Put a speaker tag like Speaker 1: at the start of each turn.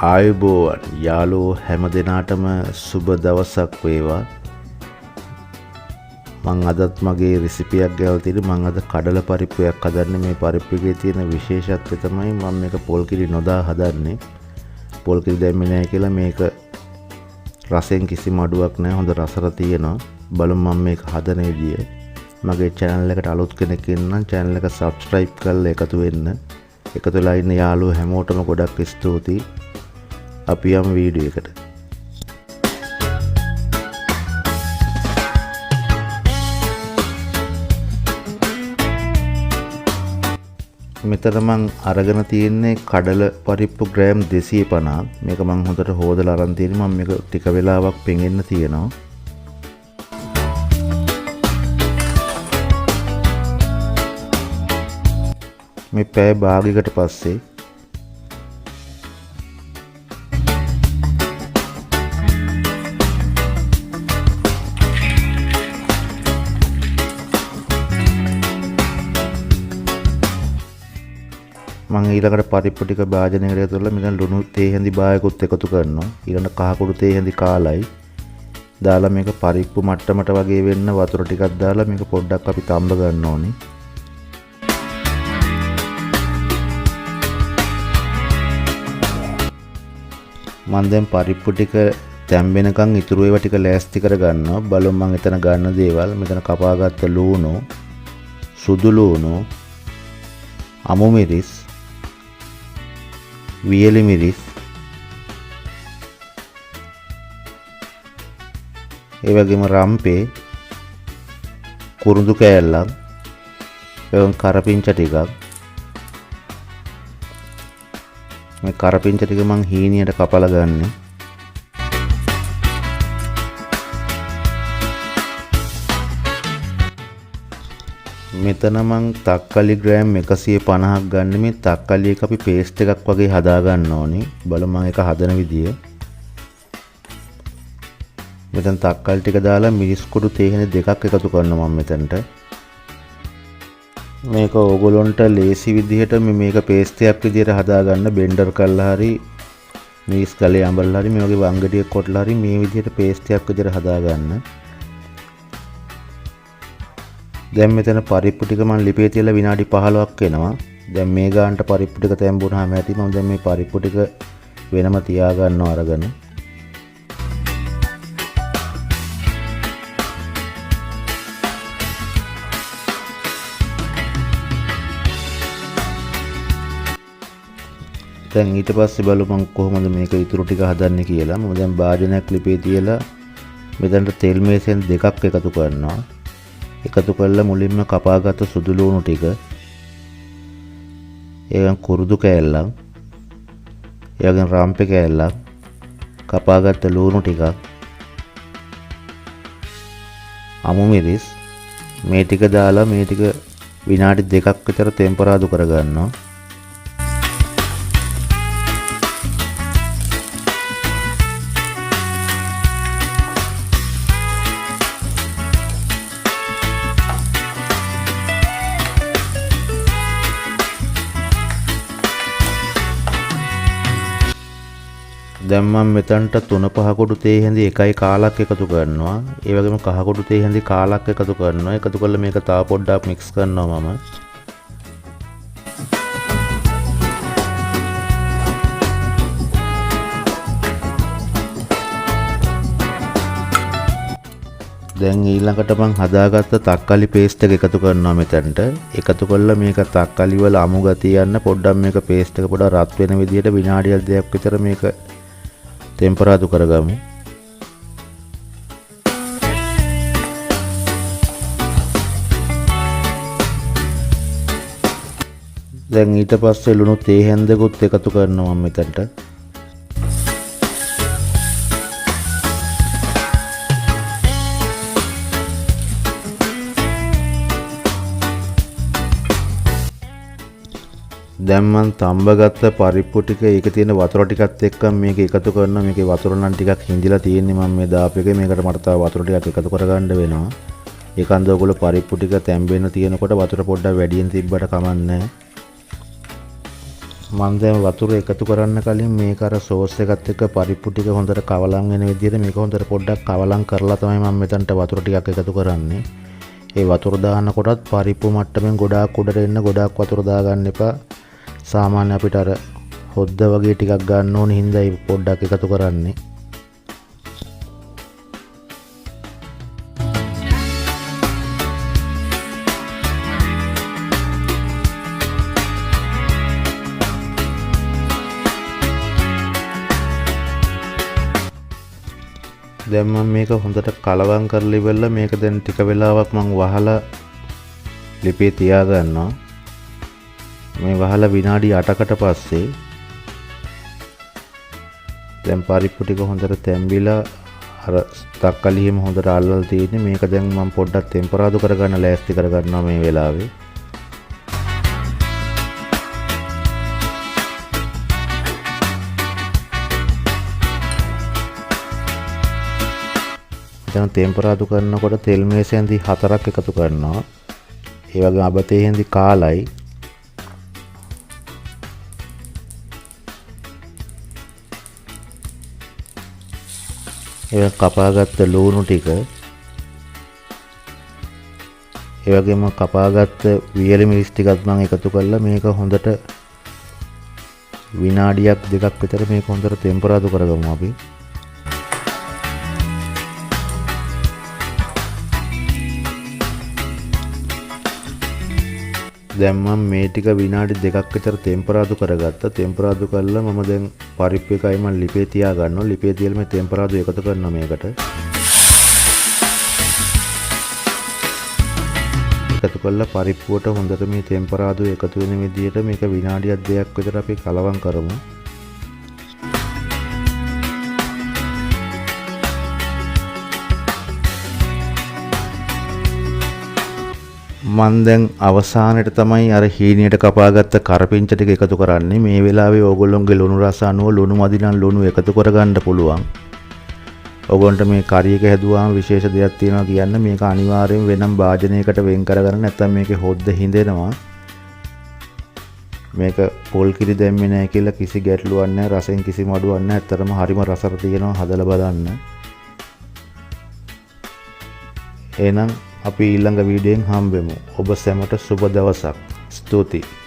Speaker 1: ආයුබෝවන් යාළුවෝ හැම දිනාටම සුබ දවසක් වේවා. මම අදත් මගේ රෙසිපියක් ගෙවල් තියෙන්නේ. මම අද කඩල පරිප්පුවක් හදන්නේ. මේ පරිප්පුවේ තියෙන විශේෂත්වය තමයි මම මේක පොල් කිරි නොදා හදන්නේ. පොල් කිරි දැම්මේ නැහැ කියලා මේක රසෙන් කිසිම අඩුවක් නැහැ. හොඳ රසර තියෙනවා. බලමු මම මේක හදන විදිය. මගේ channel එකට අලුත් කෙනෙක් ඉන්නම් channel එක subscribe කරලා එකතු වෙන්න. එකතු වෙලා ඉන්න යාළුවෝ හැමෝටම ගොඩක් ස්තුතියි. අපි යමු වීඩියෝ එකට. මෙතන මං අරගෙන තියෙන්නේ කඩල පරිප්පු ග්‍රෑම් 250. මේක මං හොඳට හොදලා අරන් තියෙන්නේ. මම මේක ටික වෙලාවක් පෙඟෙන්න තියෙනවා. මේ පැය භාගයකට පස්සේ මම ඊළඟට පරිප්පු ටික භාජනයකට ඇතුළලා මෙතන ලුණු තේ හැඳි භාගයකුත් එකතු කරනවා. ඊළඟට කහ කුඩු තේ හැඳි කාලයි දාලා මේක පරිප්පු මට්ටමට වගේ වෙන්න වතුර ටිකක් දාලා මේක පොඩ්ඩක් අපි තඹ ගන්න ඕනේ. මම දැන් පරිප්පු ටික තැම්බෙනකන් ඉතුරු ඒවා ටික ලෑස්ති කර ගන්නවා. බලමු මම එතන ගන්න දේවල්. මෙතන කපාගත්ත ලුණු, සුදු ලුණු, අමු මිරිස්, වියලි මිරිස්, ඒ වගේම රම්පේ, කුරුඳු කෑල්ලක්, එවං කරපිංච ටිකක්. මේ කරපිංච ටික මං හීනියට කපලා ගන්නෙ. මෙතන මං තක්කලි ග්‍රෑම් 150ක් ගන්න. මේ තක්කලි එක අපි පේස්ට් එකක් වගේ හදා ගන්න ඕනේ. බලමු මම ඒක හදන විදිය. මෙතන තක්කලි ටික දාලා මිරිස් කුඩු තේ හැඳි දෙකක් එකතු කරනවා මම මෙතනට. මේක ඕගොල්ලන්ට ලේසි විදිහට මේක පේස්ට් එකක් විදිහට හදා ගන්න. බෙන්ඩර් කරලා හරි මිරිස් ගලේ අඹරලා හරි මේ වගේ වංගඩියක් කොටලා හරි මේ විදිහට පේස්ට් එකක් විදිහට හදා ගන්න. දැන් මෙතන පරිප්පු ටික මම ලිපේ තියලා විනාඩි 15ක් වෙනවා. දැන් මේ ගානට පරිප්පු ටික තැම්බුණාම ඇති. මම දැන් මේ පරිප්පු ටික වෙනම තියා ගන්නවා අරගෙන. දැන් ඊට පස්සේ බලමු මම කොහොමද මේක ඉතුරු ටික හදන්නේ කියලා. මම දැන් භාජනයක් ලිපේ තියලා මෙතනට තෙල් මේසෙන් දෙකක් එකතු කරනවා. එකතු කරලා මුලින්ම කපාගත්තු සුදු ලුණු ටික, ඒවෙන් කුරුදු කෑල්ලක්, ඒවගෙන් රම්පේ කෑල්ලක්, කපාගත්තු ලුණු ටිකක්, අමු මිරිස් මේ ටික දාලා මේ ටික විනාඩි 2ක් විතර ටෙම්පරාදු කරගන්නවා. දැන් මම මෙතනට 3-5 කුඩු තේ හැඳි එකයි කාලක් එකතු කරනවා. ඒ වගේම කහ කුඩු තේ හැඳි කාලක් එකතු කරනවා. එකතු කරලා මේක තව පොඩ්ඩක් මික්ස් කරනවා මම. දැන් ඊළඟට මම හදාගත්ත තක්කාලි පේස්ට් එක එකතු කරනවා මෙතනට. එකතු කරලා මේක තක්කාලි වල අමු ගතිය යන්න පොඩ්ඩක් මේක පේස්ට් එක පොඩ්ඩක් රත් වෙන විදිහට විනාඩියක් දෙකක් විතර මේක ටෙම්පරාදු කරගමු. දැන් ඊට පස්සේ ලුණු තේ හැන්දකුත් එකතු කරනවා මම මෙතනට. දැන් මම තඹගත්ත පරිප්පු ටික ඒකේ තියෙන වතුර ටිකත් එක්ක මේක එකතු කරනවා. මේකේ වතුර නම් ටිකක් හිඳිලා තියෙන්නේ. මම මේ දාපු එකේ මේකට මට තව වතුර ටිකක් එකතු කරගන්න වෙනවා. ඒකන්ද ඔයගොල්ලෝ පරිප්පු ටික තැම්බෙන්න තියෙනකොට වතුර පොඩ්ඩක් වැඩියෙන් තිබ්බට කමක් නැහැ. මම දැන් වතුර එකතු කරන්න කලින් මේක අර සෝස් එකත් එක්ක පරිප්පු ටික හොඳට කවලම් වෙන විදිහට මේක හොඳට පොඩ්ඩක් කවලම් කරලා තමයි මම මෙතනට වතුර ටිකක් එකතු කරන්නේ. ඒ වතුර දාන්න කොටත් පරිප්පු මට්ටමින් ගොඩාක් උඩට එන්න ගොඩාක් වතුර දාගන්න එපා. සාමාන්‍ය අපිට අර හොද්ද වගේ ටිකක් ගන්න ඕනේ හින්දා පොඩ්ඩක් එකතු කරන්නේ. දැන් මම මේක හොඳට කලවම් කරලා ඉවරලා මේක දැන් ටික වෙලාවක් මම වහලා ලිපේ තියා ගන්නවා. මේ වහලා විනාඩි 8කට පස්සේ දැන් පරිප්පු ටික හොඳට තැම්බිලා අර තක්කලි හිම හොඳට අල්ලලා තියෙන්නේ. මේක දැන් මම පොඩ්ඩක් ටෙම්පරාදු කරගන්න ලෑස්ති කරගන්නවා මේ වෙලාවේ. දැන් ටෙම්පරාදු කරනකොට තෙල් මේසෙ හැඳි 4ක් එකතු කරනවා. ඒ වගේම අබතේ හැඳි කාලයි. ඒ කපාගත්ත ලුණු ටික. ඒ වගේම කපාගත්ත වියලි මිරිස් ටිකත් මම එකතු කරලා මේක හොඳට විනාඩියක් දෙකක් විතර මේක හොඳට ටෙම්පරාදු කරගමු අපි. දැන් මම මේ ටික විනාඩි දෙකක් විතර ටෙම්පරාදු කරගත්තා. ටෙම්පරාදු කරලා මම දැන් පරිප්පු එකයි මම ලිපේ තියා ගන්නවා. ලිපේ තියලා මේ ටෙම්පරාදු එකතු කරනවා මේකට. එකතු කරලා පරිප්පුවට හොඳට මේ ටෙම්පරාදු එකතු වෙන විදිහට මේක විනාඩියක් දෙකක් විතර අපි කලවම් කරමු. මම දැන් අවසානයේ තමයි අර හීනියට කපාගත්ත කරපිංච ටික එකතු කරන්නේ. මේ වෙලාවේ ඕගොල්ලෝගේ ලුණු රස අනුව ලුණු මදි නම් ලුණු එකතු කරගන්න පුළුවන්. ඕගොල්ලන්ට මේ කරි එක හැදුවාම විශේෂ දෙයක් තියෙනවා කියන්න මේක අනිවාර්යෙන් වෙනම් භාජනයකට වෙන් කරගන්න නැත්නම් මේකේ හොද්ද හිඳෙනවා. මේක පොල් කිරි දැම්මේ නැහැ කියලා කිසි ගැටලුවක් නැහැ. රසෙන් කිසිම අඩුවක් නැහැ. ඇත්තටම හරිම රසට තියෙනවා. හදලා බලන්න. එහෙනම් අපි ඊළඟ වීඩියෝෙන් හම්බෙමු. ඔබ සැමට සුබ දවසක්. ස්තුතියි.